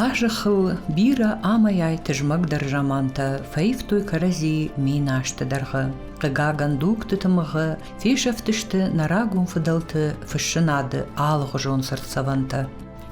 Ажахыл бира амаяй тыжмак даржаманта фейфтуй карази минашты дарғы. Қыға гандук тытымығы фешафтышты нарагун фыдалты фышшынады алғы жон сыртсаванта.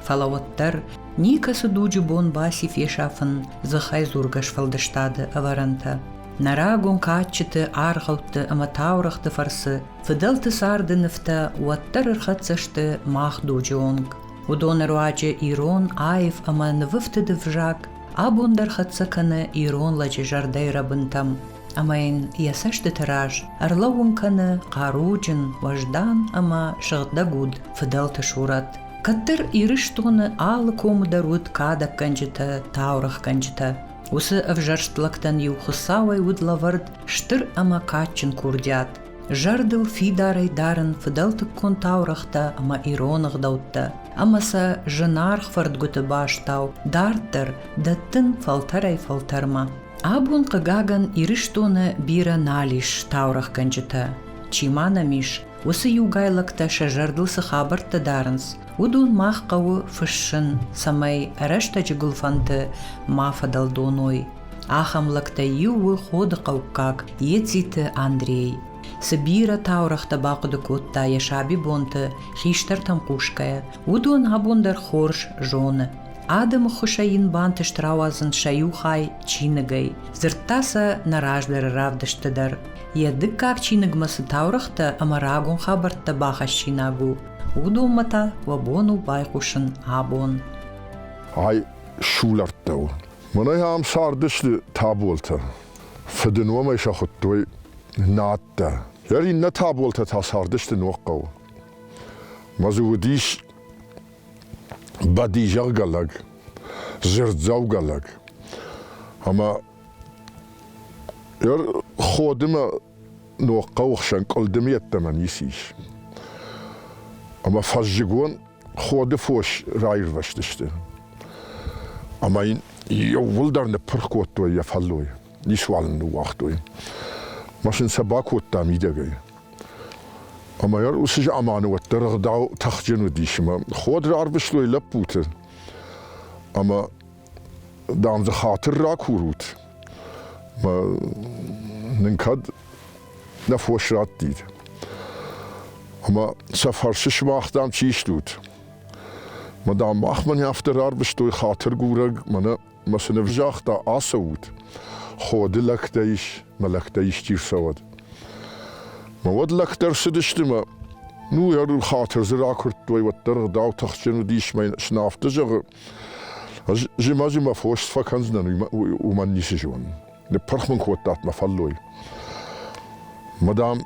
Фалаваттар никасы дуджи бон баси фешафын зыхай зургаш фалдыштады аваранта. Нарагун качыты арғауты ама таурахты фарсы фыдалты сарды нефта уаттар ырхатсашты мах дуджи онг. Удонер уаче ирон аев ама нвыфты дывжак, абундар хатсаканы ирон лаче жардей рабынтам. Амайн ясашты тираж, арлауын каны қаруджын важдан ама шығда гуд фыдалты шурат. Каттыр ирыштуны алы комудар уд кадак канжыта, таурах канжыта. Усы авжарштлактан юхысавай удлавард штыр ама качын курдят. Жардыл фидарай дарын фыдалты кон таурахта ама иронах даутта. Амаса жынарх фардгуты баштау, дартыр, даттын фалтарай фалтарма. Абун қыгаган ирыштуны бира налиш таурах канжыта. Чимана миш, усы югайлакта шажардылсы хабарты дарынс. Удун мах қауы фышшын, самай арашта жығылфанты мафадал доной. Ахамлакта ювы ходы қауккак, ециті Андрей. Сыбира таурахта бақыды котта яшаби бонты, хиштар тамкушкая. Удун абундар хорш жоны. Адам хушаин банты штравазын шаюхай чиныгай. Зырттаса нараждары равдыштыдар. Ядык как чиныгмасы таурахта амарагун хабартта бахаш чинагу. Удумата вабону байқушын абон. Ай шуларттау. Мынай ам сардышты таболта. Фыдынуамай шахыттуй ناتا یاری نتابول تا ساردشت نوقو مزودیش بدی جالگ زرد زوجالگ اما یار خودم نوقو خشن کل دمیت تمنیسیش اما فجگون خود فوش رایر وشتشته اما این یول در نپرکوت توی یفعلوی نیسوال نوقتوی ماشین سباک و تامیده گی. اما یار اوسش امانه و ترغداو تخجن و دیشم. خود را بشلوی لب بوده. اما دام ز خاطر را کورود. ما نکد نفوش رات دید. اما سفرشش وقتام چیش دود. ما دام وقت من یافته را بشلوی خاطر گورگ من مثلا وجاخت آسود. خود لکتایش ملکتایش تیر سواد. ما ود لکتر سدشته ما نو یارو خاطر زرا کرد توی و ترغداو تخشن و دیش من شنافته جغ. جما فوش فکنز ننوی و من نیست جون. نپرخ من خود دات مفلوی. مدام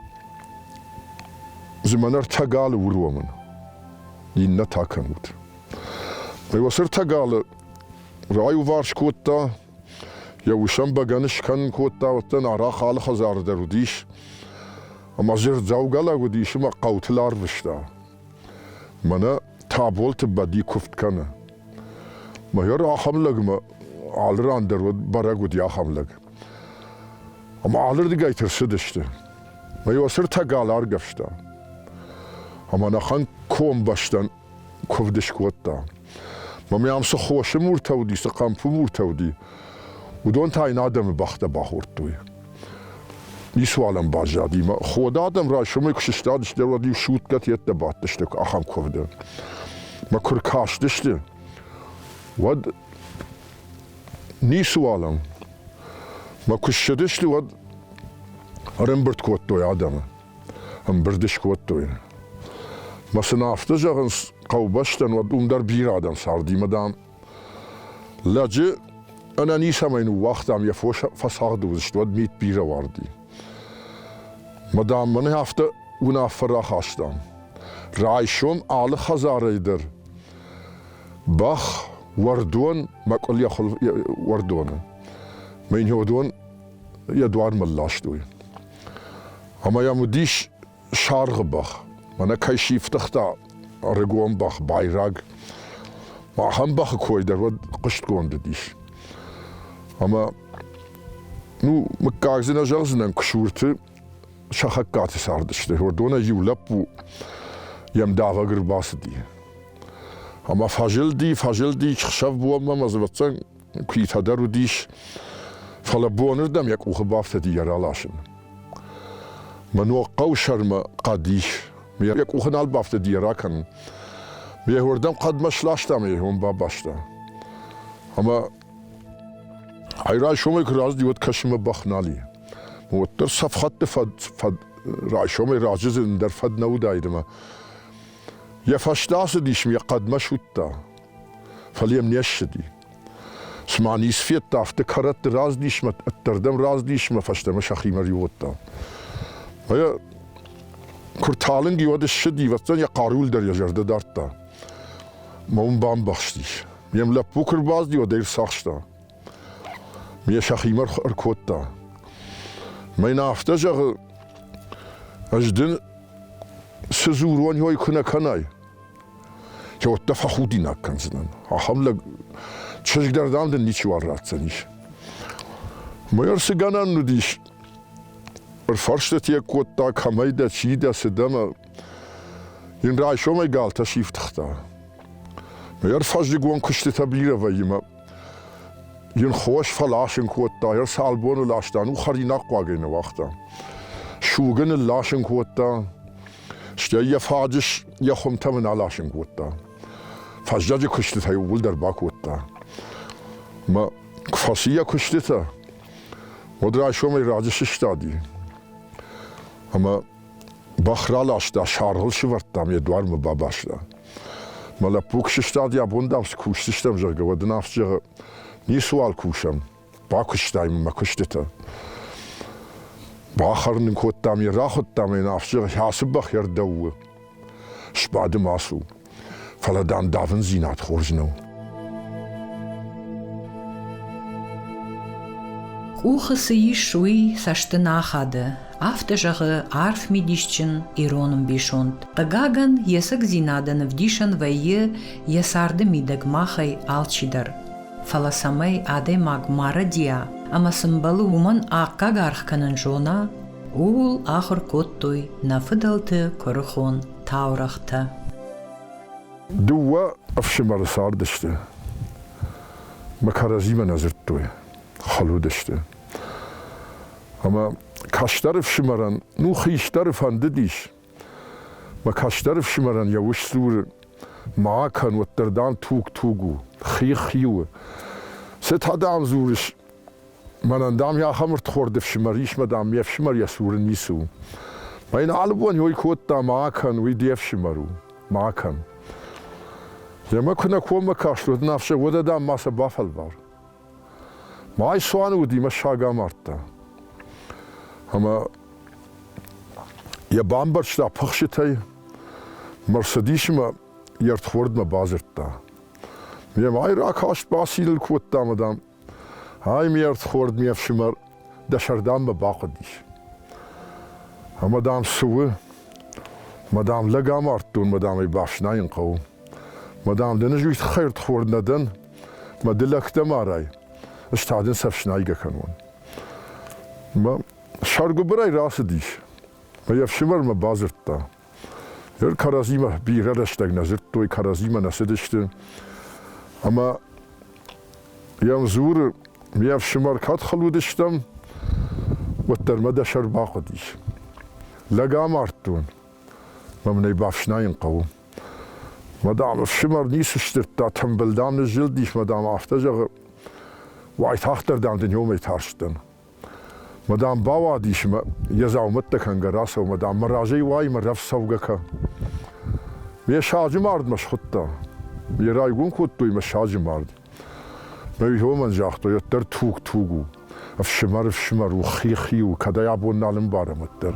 زمانر تاگال ورو من. این نتاکنود. می وسر تاگال رای وارش کوتا. یا وشم بگنش کن کوتا و تن آرا خال خزار درودیش اما زرد زوجلا ودیش ما قوتلار بشتا منا تابولت بدی کفت کنه ما یار آخم لگ ما آلران درود برگ ودی آخم لگ اما آلر دیگه ترسدشته ما یوسر تگالار گفتا اما نخان کوم باشتن کفدش کوتا ما میام سو خوش مرتودی سقامپو مرتودی ودون تاین آدم بخت باخورد توی. نیسوالم باجادی ما خود آدم را شما کشیدش دارودی شوت کت یت دباتش تک آخام کفده. ما کرکاش داشته. ود نیسوالم ما کشیدش ود ارم برد کود توی آدم. ام بردش کود توی. ما سنافته جاگنس قوبشتن ود در بیر آدم سردی مدام. لجه أنا نيسا ماين وقت عم يفوش فساد وزشتود ميت بيرة واردي. مدام من هفته ونافر خاشتم. رايشوم على خزارة يدر. بخ وردون ما كل يخل وردون. مين يودون يدوار ملاش دوي. أما يا مديش شارغ بخ. منا كايشي فتختا رجوم بخ بايراج. ما هم بخ كوي در ود قشت كون دديش. اما نو مكاغزنا جغزنا كشورت شخكات ساردشته وردونا يولب يم داغا قرباس دي Ama fajil di خشاف بوام ما زبطن كيت هدر وديش فلا بونر دم يك وخبافت ديار علاشن منو قوشر ما قديش يك وخنال بافت ديار كان بيهوردم قد مشلاشتا ميهم باباشتا اما هاي شومي كراز ديوت كشم بخنالي وتر صفخت فد شومي راجز در فد نو دايدما يا فشتاس ديش مي قد مشوتا فليم نيشدي سمعني سفيت تافت كرت راز ديش ما التردم راز ديش ما فشت مش اخي مريوتا هيا كرتالن جيود الشدي وطن يا قارول در يجرد دارتا مون بام بخشتيش يم لبوكر باز دي ودير ساخشتا مي شخي مر اركوتا ما ينافتجغ اجدن سزورون هو يكون كناي جو تفخودينا كنزنن حمله چشگ دردام دن نیچی وارد زنیش. مایر سگانان ندیش. فرشته یک کوتا کمی ده چی ده سدم. این رایشو می گال تشیف تختا. مایر فاجی گوان کشته تبلیغ ویما. این خوش فلاشن کوتا هر سالبون لاشتن و خرینا قاگین وقتا. شوگن لاشن کوتا. شتی یا فاجش یا خمتا من لاشن کوتا. فاجی کشته تای ول در با کوتا. ما فاسیه کشته ودرایشو می راجش اشتادی. اما بخرالش دا شارل شورتام یه دوار مباباش دا. مالا پوکش اشتادی ابوندام سکوشتشتم جرگه و دنافت جرگه نیسوال کوشم با کشتایم ما کشته با آخرین کودتام یه راه خودتام این نافت جرگه حاسب بخیر دوه شباد ماسو فلادان داون زینات خورجنو. Ухасы шуй сашты нахады, автожағы арф медишчин ироным бишонд. Гаган есак зинадын вдишан вайы есарды мидаг махай алчидар. Фаласамай адемаг мара дия, ама сымбалы уман аққа гархканын жона, ул ахыр коттой нафыдалты көріхон таурахты. Дуа афшимары сардышты. Макаразима назырттой. خلودشته. اما کاشترف شمارن نو خیشترف هندیش. ما کاشترف شمارن یا وش سور ما کن و تردان توگو خیو. ست هدام زورش من اندام یا خمرت خوردف شماریش مدام یف شمار یا سور نیسو. ما این علبون یوی کوتا ما کن وی دیف شمارو ما کن. یا ما کنه کوم کاشلود نفشه وده دام ما سبافل بار. ماي سوان ودي مشاقا مرتا اما يا بامبرش دا پخشتاي مرسديش ما يرتخورد ما بازرتا يا ماي راكاشت باسيل الكوتا مدام هاي مي يرتخورد مي افشمر دا شردام ما باقديش اما دام سوه مدام لقا مرتون مدام يباشنا ينقو مدام دنجو يتخير تخورد ندن ما دلك تماراي استعدن سفشنايجا كانون. ما شارجو براي راس ديش. ما يفشمر ما بازرتا. ير كرازيما بيرادشتاج نزرت توي كرازيما نسدشت. أما يوم زور يفشمر كات خلودشتم والترمدا شرباق ديش. لقا مارتون. ما من يبافشناين قوم. ما دام فشمر نيسشترتا تنبلدان الجلد ديش ما دام افتجر وعيت هختر دام دنيوم يتارشتن. مدام باوا ديش ما يزاو متكن جراسة ومدام مراجي واي مرف سوقك. ميشاج مارد مش خطة. ميرايقون كوتوي مشاج مارد. ما يهو من جاختو يتر توغو. افشمر وخي وكدا يعبون نالم بارا متر.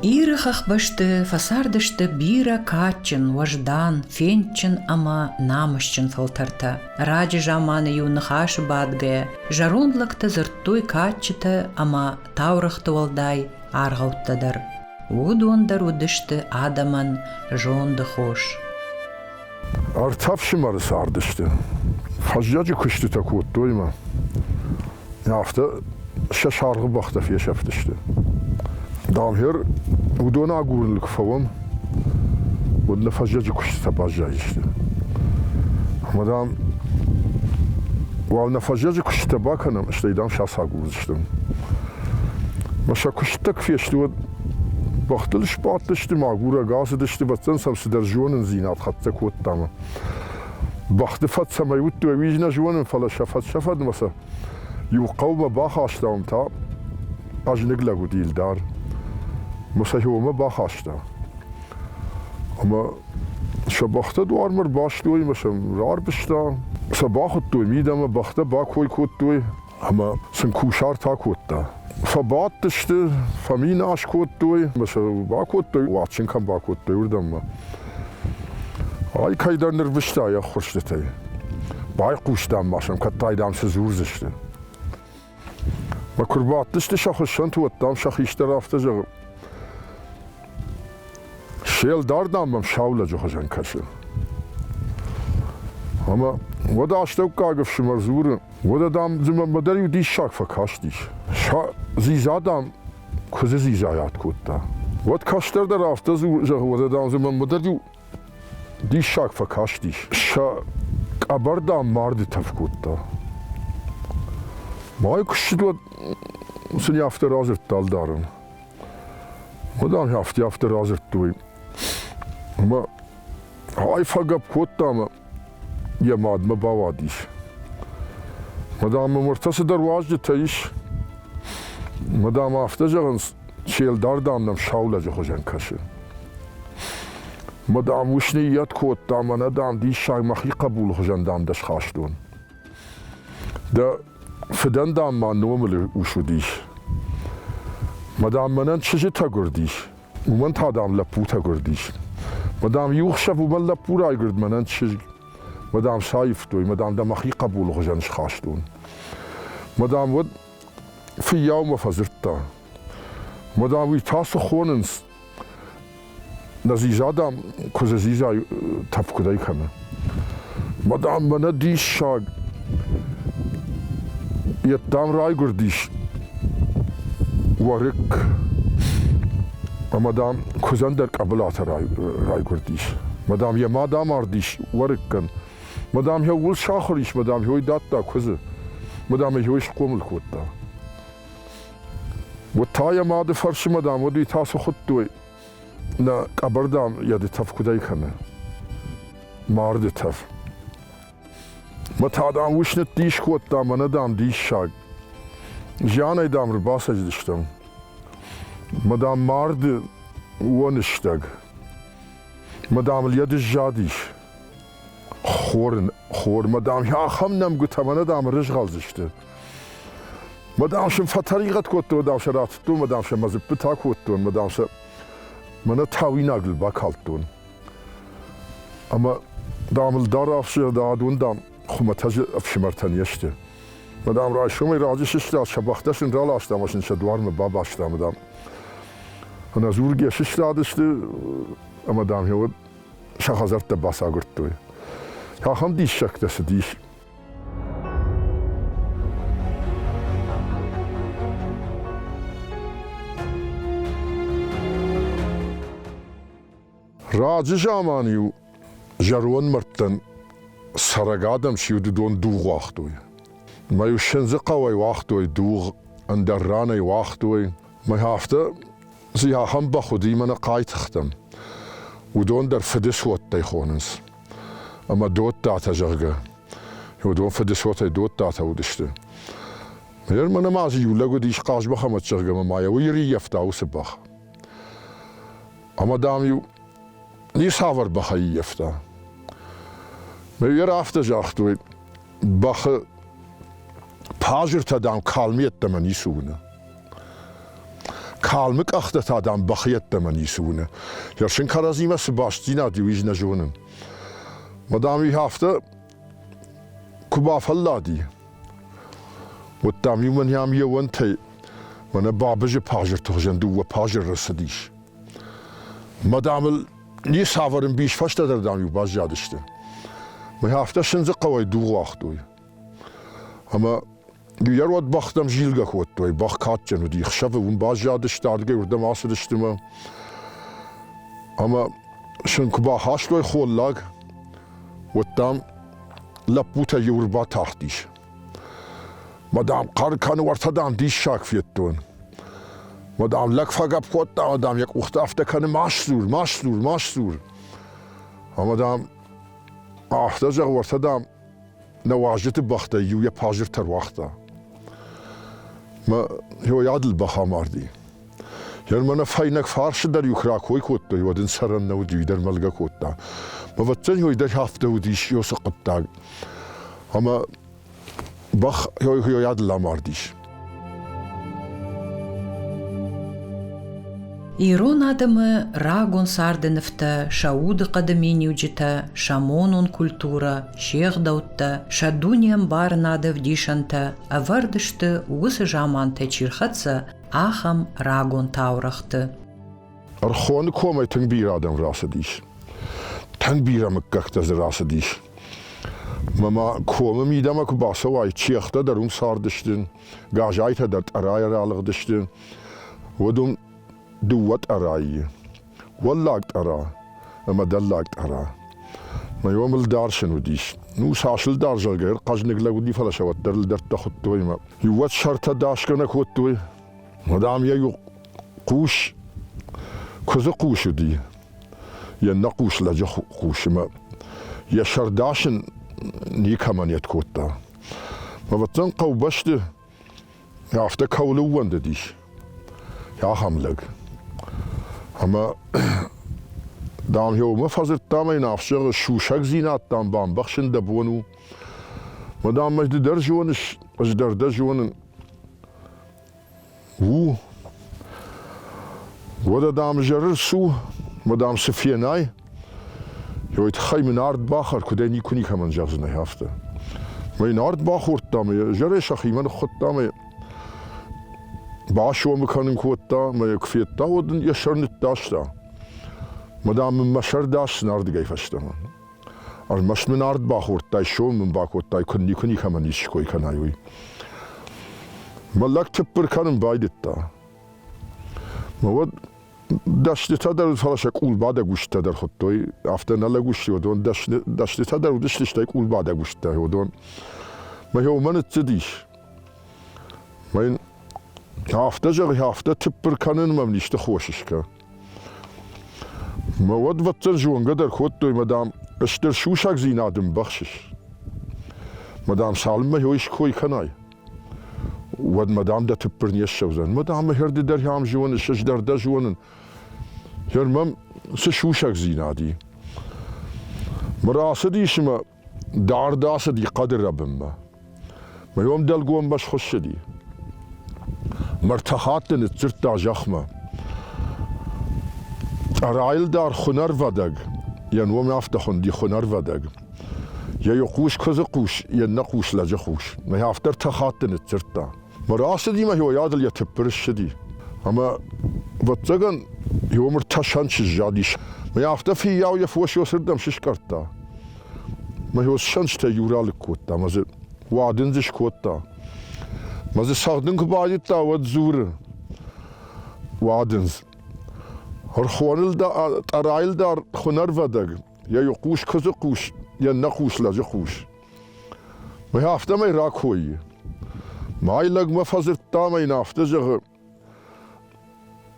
Ирахах башты фасардышты бира катчин, важдан, фенчин ама намышчин фалтарта. Раджи жаманы юнахашы бадгая, жарундлакты зырттой катчыты ама таурахты валдай арғауттадар. Удуандар удышты адаман жонды хош. Артапшымары сардышты. Фажжачы күшті такуыттойма. Яфты шашарғы бақта фешаптышты. دام هر ودونا أقول لك فوام والنفجج كشت باجايشت مدام والنفجج كشت باكنا اشتيدام شاسا گوزشتم مشا كشتك فيشتو بختلش باتشت ماغورا گاز دشت بتن سمس در جونن زینات خط کوتام بخت فت سمايوت ويجنا جونن فلا شفت مسا يو قوم باخاشتام تا اجنگلا گوديل دار مسا هوما باخاشتا اما شبخت دوار مر باشتوي مسا رار بشتا سباخت توي ميدم بخت باكوي كوتوي اما سن کوشار تا کوتا فبات دشته فمین آش کود دوی مثلا با کود دوی واتشین کم با کود دوی وردم آی کایدار نربشته یا خوشته بای قوشتم ماشم کتای دام سزور زشته ما کربات دشته شخصان تو اتام شخیشته رفته جا شیل داردم بم شاوله جو خجن کشه اما ودا اشتوک کاغف شمرزورن ودا دام زمان مداری دی شاک فکاشتیش شا زیزادم کجا زیزایات کوتا ود کاشتر در رفته زور ودا دام زمان مداری دی شاک فکاشتیش شا ابردام مارد تف کوتا مای کشید ود سنی هفته رازرت دال دارم ودام هفته رازرت دوی اما های فقب کوتا ما یه مادم باوادیش مدام مرتس در واجد تایش مدام هفته جانس شیل داردام نم شاوله جو خجن کشه مدام وشنیت کوت دام ندام دی شای مخی قبول خجن دام دش خاشتون دا فدن دام ما نومل وشودیش مدام منن چجه تا گردیش ومن تا دام لپو تا گردیش مدام یوخ شب ومن لپو رای گرد منن چجه مدام شايف توي مدام دا مخي قبول خجنش خاشتون مدام ود في يوم فزرتا مدام وي تاسو خوننس نزيزادام كوزيزا تفكداي كما مدام من ديش شاگ يتام راي گرديش ورك مدام كوزندر قبلات راي گرديش مدام يا مادام ارديش وركن مدام هي ول شاخريش مدام هي داتا كوزه مدام هي قوم الكوتا وتايا ماد فرش مدام ودي تاسو خطوي نا قبردام يد تفكداي كنا مارد تف متا دام وشنت ديش كوتا مندام ديش شاگ جاني دام رباسج دشتم مدام مارد ونشتاگ مدام اليد الجاديش خور مدام يا خمنم قلت ما ندام رجغال زشته مدام شم فتريقت كوتو مدام شراتتو مدام شم مزبتا كوتو مدام شم من تاوينا قل باكالتون اما دام الدار افشي دادون دام خمتاج افشمرتن يشته مدام راي شومي راجي ششتا شبختشن رالاشتا ماشن شدوار مباباشتا مدام انا زورگي ششتا دشته اما دام هو شخازرت باسا قرتوي ها هم دیش شک دست دیش راجع جامانيو جرون مرتن سرقادم شيود دون دوغ واختوي ما يشنز قوي واختوي دوغ اندراني واختوي ما هافته زي هم بخودي من قايت ختم ودون در فدس وات تيخونس اما دوت داتا جرگه هو دون فدس وات دوت داتا ودشته مير من مازي يولغو ديش قاش بخمت جرگه ما يويري يفتاو سبخ اما داميو ني ساور بخي يفتا مير افتا جاختوي بخ پاجر تا دام کالمیت دمانی سونه کالمک اخته تا دام بخیت دمانی سونه یارشن کارازیمه سباشتینا دیویج نجونن مدامی هفته کباف الله دی و دامی من یام یوان تی من بابج پاجر تخجندو و پاجر رسدیش مدامل نی ساورن بیش فشته در دامی باز یادشته من هفته شنز قوی دو واختوی اما یار وقت باختم جیلگه خود توی باخ کاتجن و دیخ شفه اون باز یادش دادگه وردم آسدشتم اما شنكبا هاشلوي خوللاغ وتام لبوتا يوربا تحتيش مدام قار كان ورتدام ديش شاك فيتون مدام لك فقط قوتا مدام يك اختافتا كان ماشلور مدام احتاج ورتدام نواجت بختا يو يباجر ترواختا ما هو يعدل بخا ماردي يعني ما نفاينك فارش در يكراكوي كوتا يودن سرن نودي در ملغا كوتا ما فتن هو يدر هافتا وديش يو سقطتا اما بخ هو يعدل لا مارديش إيرون آدمı رagон сардынывта, шауды қадымениуджіта, шамонун культура, шеғдаутта, шадуниям барнадыв дишанта, авардышты уысы жаманта чирхатса, ахам рагон таурахты. Архон комай тангбир адам расадиш. Тангбира мыккактаз расадиш. Мама кома мидама кубасавай чехта дарун сардыштын, гажайта дарт арая ралыгдыштын, ودum دوت أراي ولاقت أرا أما دلاقت أرا ما يوم الدارشن وديش نو ساشل دارجل غير قجنك لودي فلا شوت در در تخطوي ما يوت شرطة داشكنا كوتوي مدام يو قوش كذا قوش دي ينقوش لجا قوش ما يشر داشن ني كمان يتكوتا ما بتنقو بشته يافتا كولو وند ديش يا حملك اما دام هيو مفازر تامي نافشغ شوشك زينات تام بام بخشن دبونو مدام مجد درجونش اجدر درجون ودا دام جرر سو مدام سفيناي هيو يتخي من ارض باخر كدني كوني كمان جغزنا هافته من ارض باخر تامي جرر شخي من خد تامي باشو مكانن كوتا ما يكفيتا ودن يشرن التاشتا مدام من مشر داش نارد جايفشتا المش من ارض باخور تاي شو من باكو تاي كني كمان يشكوي كنايوي ملك تبر كانن بايدتا ما ود داشت تدر فلاش اقول بعد گوش تدر خطوي افتن لا گوش ودون داشت تدر ودشت يقول بعد گوش تا ودون ما هو من تديش ما هافتا جغي هافتا تبر كانن ممنيشتا خوششكا ما ود وطر جوان قدر خوتوي مدام اشتر شوشاك زينادم بخشش مدام سالم ما هويش كوي كناي ود مدام دا تبر نيشوزن مدام هرد در هام جوان الشج در دا جوانن هرمم سشوشاك زينادي مراسدي شما دار داسدي قدر ربما ما يوم دلقوان باش خشدي مرتخاتن تزرتا جخمة أرايل دار خنر ودق ينوم يفتحون دي خنر ودق يا يقوش كذا قوش ينقوش لجخوش ما يفتر تخاتن تزرتا مراسدي ما هو يادل يتبرش دي أما وطقن هو مرتشانش الجاديش ما يفتر في ياو يفوش يسردم ششكرتا ما هو شانش تيورالك كوتا ما زي وادنزش كوتا ما زي ساقدن كبايتا ودزور وادنز هرخوانل دا أرايل دار خنر ودق يا يقوش كذا قوش يا نقوش لجخوش ما يافتا ما يراك هوي ما يلق ما فازر تا ما ينافتا جغ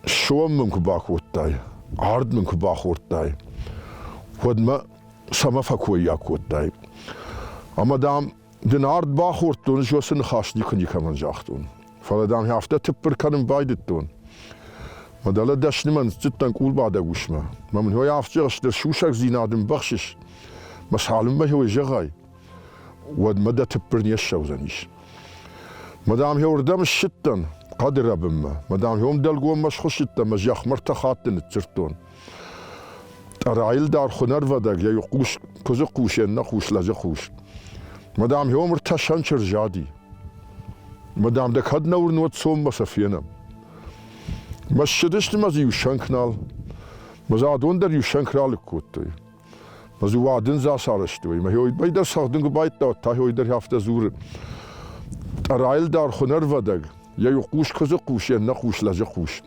شوم من كباك وطاي عرض من كباك وطاي ود ما سما فكوي ياك وطاي اما دام دن عرض باخ ورتون جو سن خاشني كني كمان جاختون فلا دام يافتا تبر كانن بايدتون ما دالا دشني من جدا قول بعد وشما ما من هو يافتا اشتر شوشك زينادم بخشش ما سالم ما هو جغاي ود مدى تبرني الشوزنيش مدام هو ردم الشتن قادر ربما مدام هو مدلقون مش خشتا ما جاخ مرتخاتن ترتون أرايل دار خنر ودق يا يقوش كذا قوش ينقوش لجخوش مدام هو مرتشان شرجادي مدام دك هد نور نوت صوم بسفينا مش شدشت مزي يشنكنال مزادون در يشنكرال كوتي مزي وادن زا سارشتوي ما هو بيدر ساخدن بايت تا هو در هفته زور أرايل دار خنر ودق يا يقوش كذا قوش ينقوش لجخوش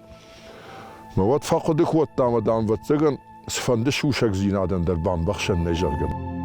ما ود فقدك وطا مدام وتسجن سفند شوشک زینادن در بام بخشن نجرگم.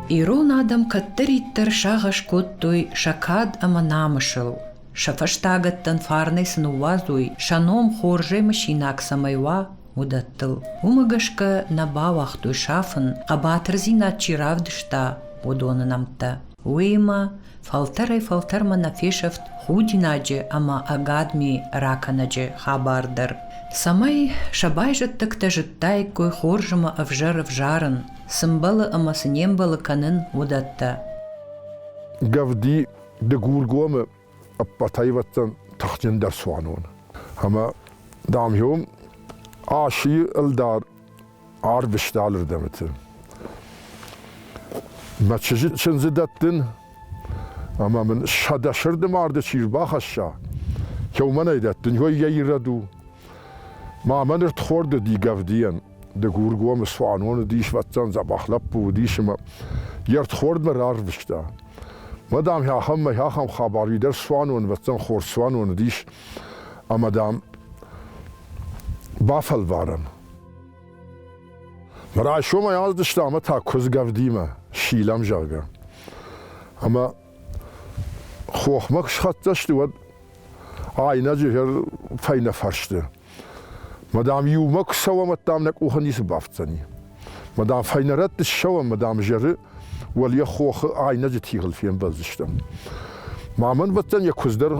ایرون آدم کتریتر شاغش کتوی شکاد اما نامشل. شفشتاگتن فارنیس نوازوی شانوم خورجه مشیناک سمایوا مدتل. ومگشک نبا وقتوی شافن قباتر زینات چیراودشتا ودوننمتا. ویما فالتر من فیشفت خودی ناجه اما اگادمی راکا ناجه خبار در. سمای شبایجت تکتجتای کوی خورجم افجارن سمبل اما سنیمبل کنن ودتا. گفدی دگور گوم ابتای وطن تخجن در سوانون. اما دام یوم آشی الدار بشتالر دمتن. ما چجد شنزدتن اما من شدشرد مارد چیر باخشا که من ایدتن هوی ییردو ما من ارتخورد دی گفدیان دگور گوم سوانون دیش وطن زباخلب بودیش ما یرتخورد مرار بشتا. مدام ها هم خبری در سوانون وطن خور سوانون دیش اما دام بافل وارن. مرای شما یاد داشتم اما تا کز گفدیمه شیلم جاگه. اما خوخ مکش خط داشتی ود آینه جهر فینه فرشته. مدام یو مک سوا مدام نک اوه نیست بافتنی. مدام فینه رد شوا مدام جره ولی خوخ آینه جه تیغل فیم بازشتم. من وطن یک کز در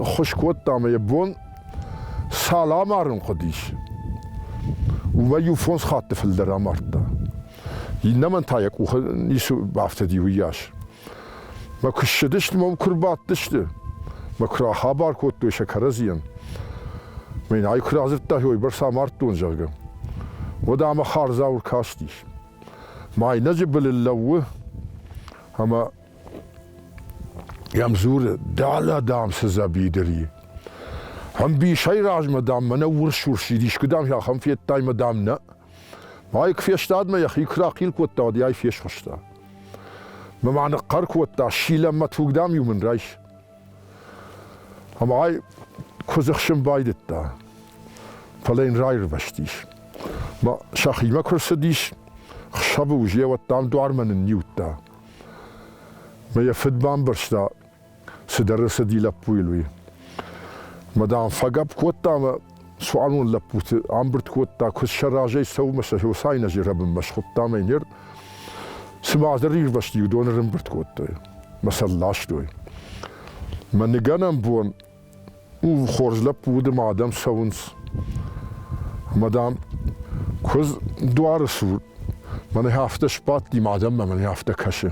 خوش کود دامه یبون سلام آرم خودیش. و یوفونس خاطر فل در آمرده. این من تا یک اوه نیست بافتدی ویاش. ما کشیدشت ما کربات داشته. ما کراه بار کود توی شکرزیم. من ای کرازت تاهی بر سامارت دون جاگم. و دام خارزاور کاشتیش. ما نجبل اللوه اما یمزور دالا دام سزابیدری. هم بیشای راج مدام من ورشور شدیش کدام یا هم فیت تای مدام نه. ما یک فیشتاد ما یخی کراقیل کود تا دیای فیش خشتا. ما معنی قر کود تا شیل ما توقدام یومن رایش. اما ای کزخشم بایدت تا. فلین رای رو بشتیش. ما شخیمه کرسدیش خشب وجیه و تام دوار من نیوتا. ما یفد بام برشتا سدرس دی لپویلوی. مدام فقب کوتا ما سوالون لپوت عمبرت کوتا کس شراجي سو مسا هو ساينا جي رب مشخط تامينير سمع درير بشتي ودون رمبرت کوتا مسلاش دوي. ما نگانم بون او خورز لپود مادام سونس. مدام کز دوار سور من هفته شپات دی مادام من هفته کشه.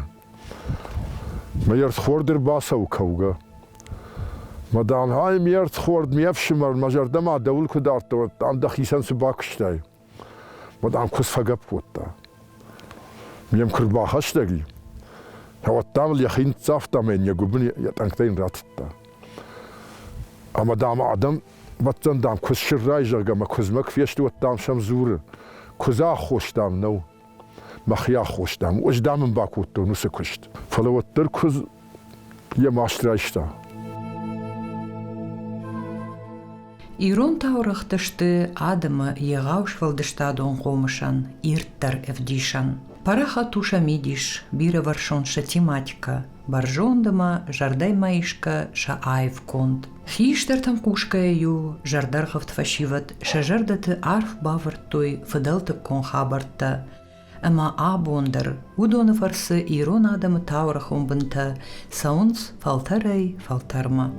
ما يرت خوردر باسا و کوگا. مدام های میرت خورد میفشمر مجرد ما دول کدارت و آن دخیسان سباکشتای. مدام کس فقب کوتا. میم کرد باخشتگی. هوا تامل یخین صافتا من یگوبنی یتانکتین راتتا. اما دام آدم بطن دام کس شرای جرگا ما کس مکفیشت و تام شمزور. کزا خوش دام نو. مخیا خوش دام. وش دامن باکوتو نوس کشت. فلوت در کز یه ماشترایشتا. ایرون تاورختشته آدم یغاوشولدشتادون قومشان ایرتر افدیشان. Параха туша мидиш, бире варшонша тематика, баржондама жардай маишка ша айв конт. Хиштертам кушка ю, жардархавт фашиват, ша жардаты арф бавартой фаделта кон хабарта. Ама абондер, удоны фарсы ирон адамы таурахом бынта, саунс фалтарай фалтарма.